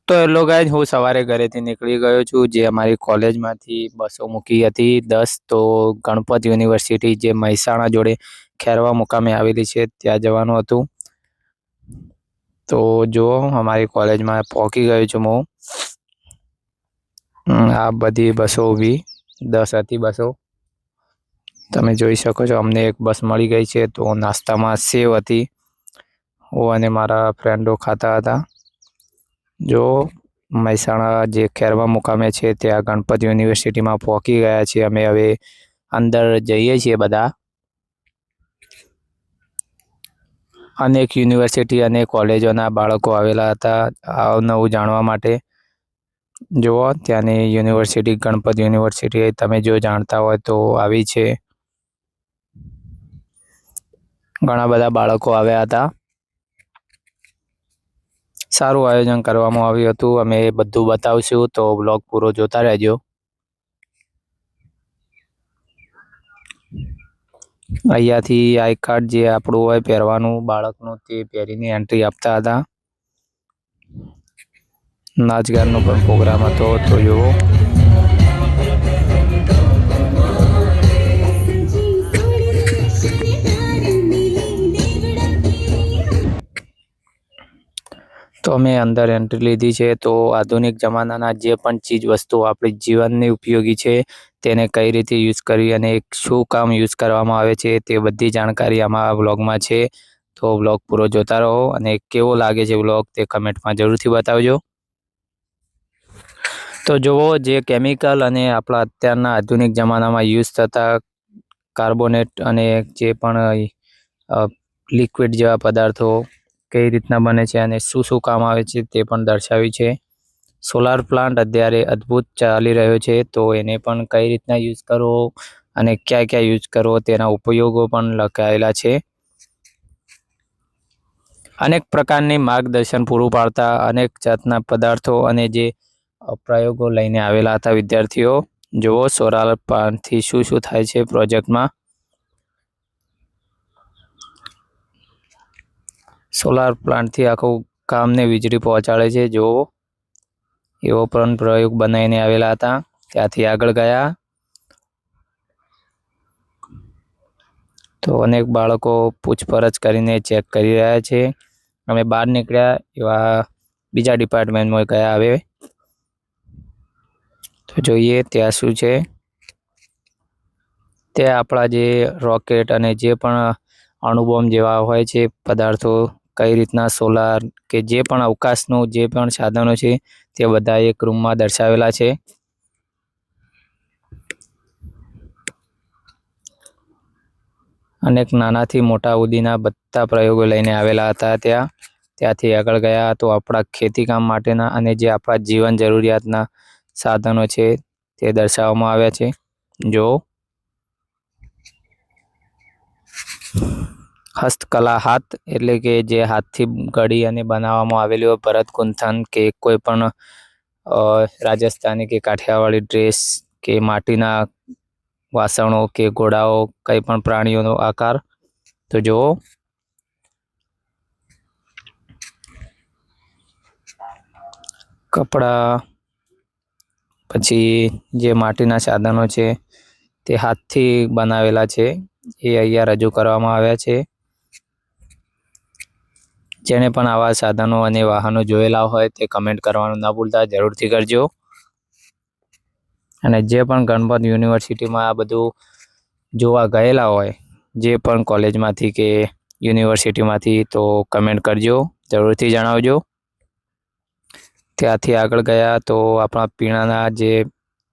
તો hello guys, હું સવારે ઘરેથી નીકળી ગયો છું જે અમારી કોલેજમાંથી બસો મૂકી હતી 10. તો ગણપત યુનિવર્સિટી જે મહેસાણા જોડે ખેરવા મુકામે આવેલી છે ત્યાં જવાનું હતું. તો જો અમારી કોલેજમાં પહોંચી ગયો છું હું. આ બધી બસો ઊભી 10 હતી બસો, તમે જોઈ શકો છો. અમને એક બસ મળી ગઈ છે. તો નાસ્તામાં સેવ હતી, હું અને મારા ફ્રેન્ડો ખાતા હતા. જો મહેસાણા જે ખેરવા મુકામે છે ત્યાં ગણપત યુનિવર્સિટીમાં પહોંચી ગયા છીએ અમે. હવે અંદર જઈએ છીએ બધા. અનેક યુનિવર્સિટી અને કોલેજોના બાળકો આવેલા હતા નવું જાણવા માટે. જુઓ ત્યાંની યુનિવર્સિટી ગણપત યુનિવર્સિટી તમે જો જાણતા હોય તો આવી છે. ઘણા બધા બાળકો આવ્યા હતા. સારું આયોજન કરવામાં આવ્યું હતું. અમે બધું બતાવશું, તો બ્લોગ પૂરો જોતા રહેજો. અહીંયાથી આઈ કાર્ડ જે આપણું હોય પહેરવાનું બાળકનું, તે પહેરીને એન્ટ્રી આપતા હતા. નાચગાનનો પણ પ્રોગ્રામ હતો, તો જુઓ. તો અમે અંદર એન્ટ્રી લીધી છે. તો આધુનિક જમાનાના જે પણ ચીજ વસ્તુઓ આપણી જીવનની ઉપયોગી છે તેને કઈ રીતે યુઝ કરી અને શું કામ યુઝ કરવામાં આવે છે તે બધી જાણકારી આમાં વ્લોગમાં છે. તો વ્લોગ પૂરો જોતા રહો અને કેવો લાગે છે વ્લોગ તે કમેન્ટમાં જરૂરથી બતાવજો. તો જુઓ જે કેમિકલ અને આપણા અત્યારના આધુનિક જમાનામાં યુઝ થતા કાર્બોનેટ અને જે પણ લિક્વિડ જેવા પદાર્થો કઈ રીતના બને છે અને શું શું કામ આવે છે તે પણ દર્શાવ્યું છે. સોલાર પ્લાન્ટ અત્યારે અદ્ભુત ચાલી રહ્યો છે, તો એને પણ કઈ રીતના યુઝ કરવો અને ક્યાં ક્યાં યુઝ કરવો તેના ઉપયોગો પણ લખાયેલા છે. અનેક પ્રકારની માર્ગદર્શન પૂરું પાડતા અનેક જાતના પદાર્થો અને જે પ્રયોગો લઈને આવેલા હતા વિદ્યાર્થીઓ. જુઓ સોલાર પ્લાન્ટથી શું શું થાય છે પ્રોજેક્ટમાં. સોલાર પ્લાન્ટથી આખું ગામને વીજળી પહોંચાડે છે. જુઓ એવો પણ પ્રયોગ બનાવીને આવેલા હતા. ત્યાંથી આગળ ગયા તો અનેક બાળકો પૂછપરછ કરીને ચેક કરી રહ્યા છે. અમે બહાર નીકળ્યા એવા બીજા ડિપાર્ટમેન્ટમાં ગયા. હવે તો જોઈએ ત્યાં શું છે. તે આપણા જે રોકેટ અને જે પણ અણુબોમ્બ જેવા હોય છે પદાર્થો, કઈ રીતના સોલાર કે જે પણ અવકાશનું જે પણ સાધનો છે તે બધા એક રૂમમાં દર્શાવેલા છે. અનેક નાનાથી મોટા સુધીના બધા પ્રયોગો લઈને આવેલા હતા ત્યાંથી આગળ ગયા તો આપણા ખેતીકામ માટેના અને જે આપણા જીવન જરૂરિયાતના સાધનો છે તે દર્શાવવામાં આવ્યા છે. જો હસ્તકલા, હાથ એટલે કે જે હાથથી ઘડી અને બનાવવામાં આવેલી હોય ભરત ગૂંથણ કે કોઈ પણ રાજસ્થાની કે કાઠિયાવાડી ડ્રેસ કે માટીના વાસણો કે ઘોડાઓ, કંઈ પણ પ્રાણીઓનો આકાર. તો જુઓ કપડાં, પછી જે માટીના સાધનો છે તે હાથથી બનાવેલા છે એ અહીંયા રજૂ કરવામાં આવ્યા છે. જેણે પણ આવા સાધનો અને વાહનો જોયેલા હોય તે કમેન્ટ કરવાનું ના ભૂલતા, જરૂરથી કરજો. અને જે પણ ગણપત યુનિવર્સિટીમાં આ બધું જોવા ગયેલા હોય, જે પણ કોલેજમાંથી કે યુનિવર્સિટીમાંથી, તો કમેન્ટ કરજો, જરૂરથી જણાવજો. ત્યાંથી આગળ ગયા તો આપણા પીણાના જે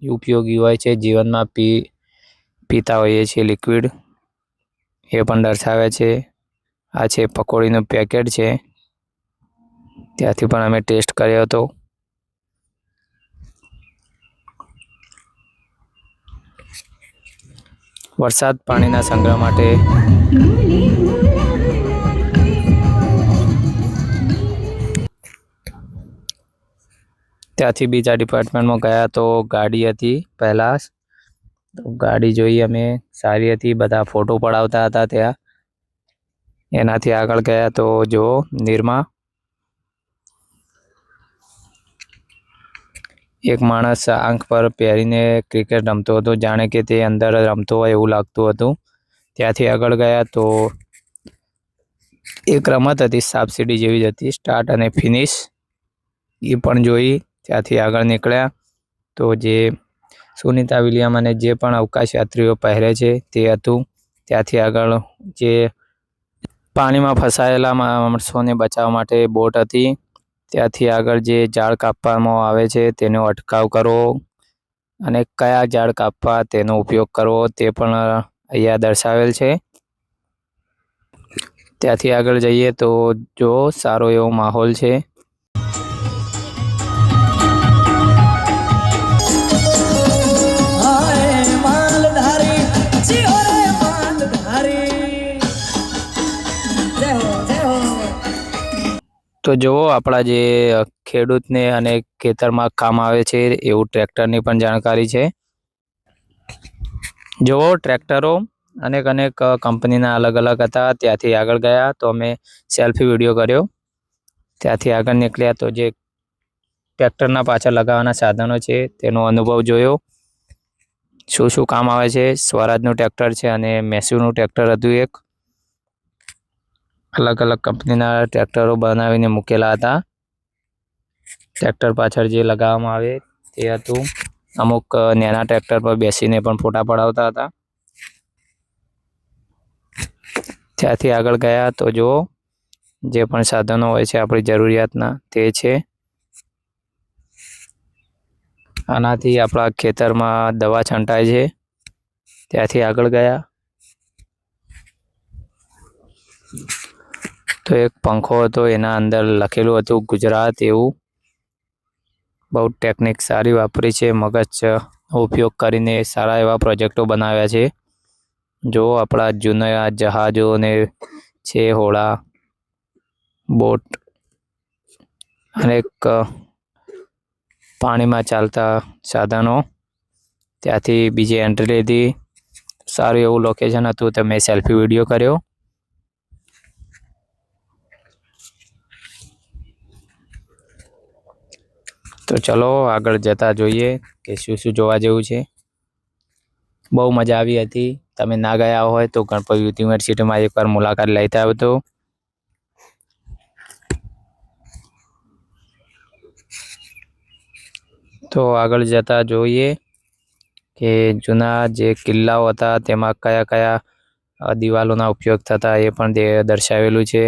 ઉપયોગી હોય છે જીવનમાં પીતા હોઈએ છીએ લિક્વિડ, એ પણ દર્શાવે છે. આ છે પકોડીનું પેકેટ છે, ત્યાંથી પણ અમે ટેસ્ટ કર્યો હતો. વરસાદ પાણીના સંગ્રહ માટે ત્યાંથી બીજા ડિપાર્ટમેન્ટમાં ગયા તો ગાડી હતી પહેલાં. તો ગાડી જોઈ અમે, સારી હતી. બધા ફોટો પડાવતા હતા ત્યાં. એનાથી આગળ ગયા તો જુઓ નિરમા. એક માણસ આંખ પર પહેરીને ક્રિકેટ રમતો હતો, જાણે કે તે અંદર રમતો હોય એવું લાગતું હતું. ત્યાંથી આગળ ગયા તો એક રમત હતી, સાપ સીડી જેવી જ હતી, સ્ટાર્ટ અને ફિનિશ એ પણ જોઈ. ત્યાંથી આગળ નીકળ્યા તો જે સુનિતા વિલિયમ અને જે પણ અવકાશ યાત્રીઓ પહેરે છે તે હતું. ત્યાંથી આગળ જે પાણીમાં ફસાયેલા માણસોને બચાવવા માટે બોટ હતી. ત્યાંથી આગળ જે ઝાડ કાપવામાં આવે છે તેનો અટકાવ કરવો અને કયા ઝાડ કાપવા તેનો ઉપયોગ કરવો તે પણ અહીંયા દર્શાવેલ છે. ત્યાંથી આગળ જઈએ તો જો સારો એવો માહોલ છે. તો જુઓ આપણા જે ખેડૂતને અને ખેતરમાં કામ આવે છે એવું ટ્રેક્ટરની પણ જાણકારી છે. જુઓ ટ્રેક્ટરો અનેક કંપનીના અલગ અલગ હતા. ત્યાંથી આગળ ગયા તો અમે સેલ્ફી વિડીયો કર્યો. ત્યાંથી આગળ નીકળ્યા તો જે ટ્રેક્ટરના પાછળ લગાવવાના સાધનો છે તેનો અનુભવ જોયો. શું શું કામ આવે છે. સ્વરાજનું ટ્રેક્ટર છે અને મેસ્યુનું ટ્રેક્ટર હતું. એક અલગ કંપનીના ટ્રેક્ટરો બનાવીને મૂકેલા હતા. ટ્રેક્ટર પાછળ જે લગાવવામાં આવે તે હતું. અમુક નાના ટ્રેક્ટર પર બેસીને પણ ફોટા પડાવતા હતા. ત્યાંથી આગળ ગયા તો જુઓ જે પણ સાધનો હોય છે આપણી જરૂરિયાતના તે છે. આનાથી આપણા ખેતરમાં દવા છંટાય છે. ત્યાંથી આગળ ગયા તો એક પંખો હતો, એના અંદર લખેલું હતું ગુજરાત એવું. બહુ ટેકનિક સારી વાપરી છે. મગજ ઉપયોગ કરીને સારા એવા પ્રોજેક્ટો બનાવ્યા છે. જો આપણા જૂના જહાજોને છે, હોળા, બોટ અનેક પાણીમાં ચાલતા સાધનો. ત્યાંથી બીજી એન્ટ્રી લીધી. સારું એવું લોકેશન હતું તો મેં સેલ્ફી વિડીયો કર્યો. તો ચલો આગળ જતા જોઈએ કે શું જોવા જેવું છે. બહુ મજા આવી હતી. તમે ના ગયા હોય તો ગણપત યુનિવર્સિટીમાં એકવાર મુલાકાત લેતા આવજો. તો આગળ જતા જોઈએ કે જૂના જે કિલ્લાઓ હતા તેમાં કયા દિવાલોના ઉપયોગ થતા એ પણ દર્શાવેલું છે.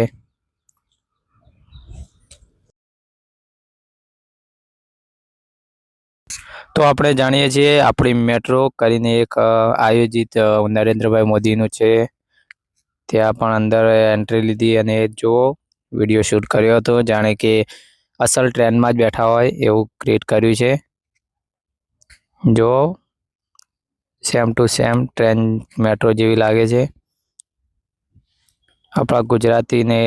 તો આપણે જાણીએ છીએ આપણી મેટ્રો કરીને એક આયોજિત નરેન્દ્રભાઈ મોદીનું છે. ત્યાં પણ અંદર એન્ટ્રી લીધી અને જો વિડીયો શૂટ કર્યો હતો, જાણે કે અસલ ટ્રેનમાં જ બેઠા હોય એવું ક્રિએટ કર્યું છે. જો same to same train metro જેવી લાગે છે. આપણા ગુજરાતીને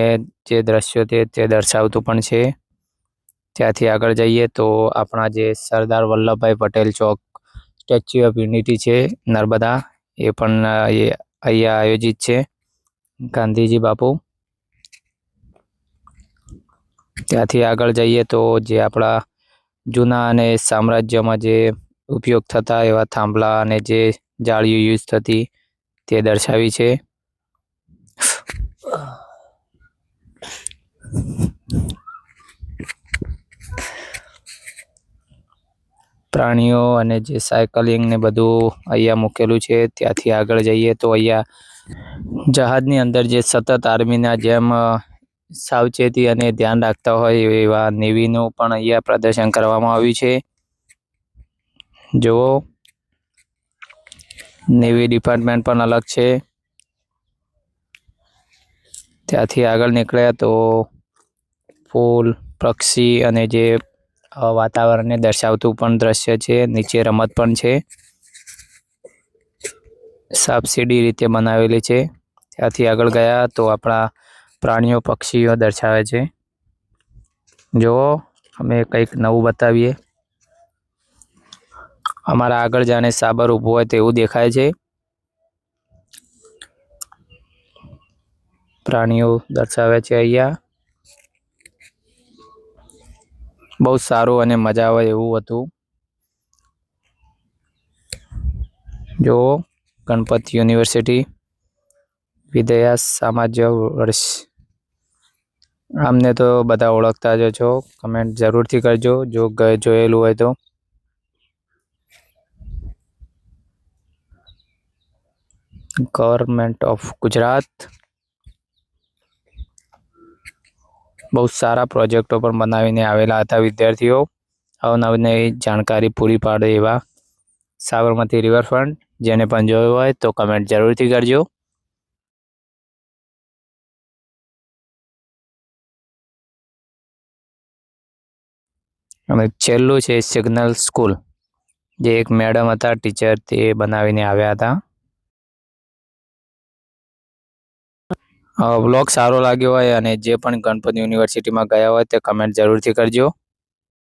જે દ્રશ્યો તે દર્શાવતું પણ છે. ત્યાંથી આગળ જઈએ તો આપણા જે સરદાર વલ્લભભાઈ પટેલ ચોક સ્ટેચ્યુ ઓફ યુનિટી છે નર્મદા, એ પણ અહીંયા આયોજિત છે. ગાંધીજી બાપુ. ત્યાંથી આગળ જઈએ તો જે આપણા જૂના અને સામ્રાજ્યમાં જે ઉપયોગ થતા એવા થાંભલા અને જે જાળીઓ યુઝ થતી તે દર્શાવી છે. પ્રાણીઓ અને જે સાયકલિંગ ને બધું અહીંયા મૂકેલું છે. ત્યાંથી આગળ જઈએ તો અહીંયા જહાજની અંદર જે સતત આર્મીના જેમ સાવચેતી અને ધ્યાન રાખતા હોય એવા નેવીનું પણ અહીંયા પ્રદર્શન કરવામાં આવ્યું છે. જુઓ નેવી ડિપાર્ટમેન્ટ પણ અલગ છે. ત્યાંથી આગળ નીકળ્યા તો ફૂલ, પક્ષી અને જે વાતાવરણને દર્શાવતું પણ દ્રશ્ય છે. નીચે રમત પણ છે. સાપસીડી રીતે બનાવેલી છે. ત્યાંથી આગળ ગયા તો આપણા પ્રાણીઓ, પક્ષીઓ દર્શાવે છે. જુઓ અમે કંઈક નવું બતાવીએ. અમારા આગળ જાણે સાબર ઊભો હોય તેવું દેખાય છે. પ્રાણીઓ દર્શાવે છે. અહીંયા બહુ સારું અને મજા આવે એવું હતું. જો ગણપત યુનિવર્સિટી વિદ્યા સામાજ્ય વર્ષ, આમને તો બધા ઓળખતા જ છો. કમેન્ટ જરૂરથી કરજો જો જોયેલું હોય તો. ગવર્મેન્ટ ઓફ ગુજરાત બહુ સારા પ્રોજેક્ટો પણ બનાવીને આવેલા હતા વિદ્યાર્થીઓ. અવનવી જાણકારી પૂરી પાડે એવા સાબરમતી રિવરફ્રન્ટ, જેને પણ જોયું હોય તો કમેન્ટ જરૂરથી કરજો. અને છેલ્લું છે સિગ્નલ સ્કૂલ, જે એક મેડમ હતા ટીચર, તે બનાવીને આવ્યા હતા. વ્લોગ સારો લાગ્યો હોય અને જે પણ ગણપત યુનિવર્સિટીમાં ગયા હોય તે કમેન્ટ જરૂરથી કરજો.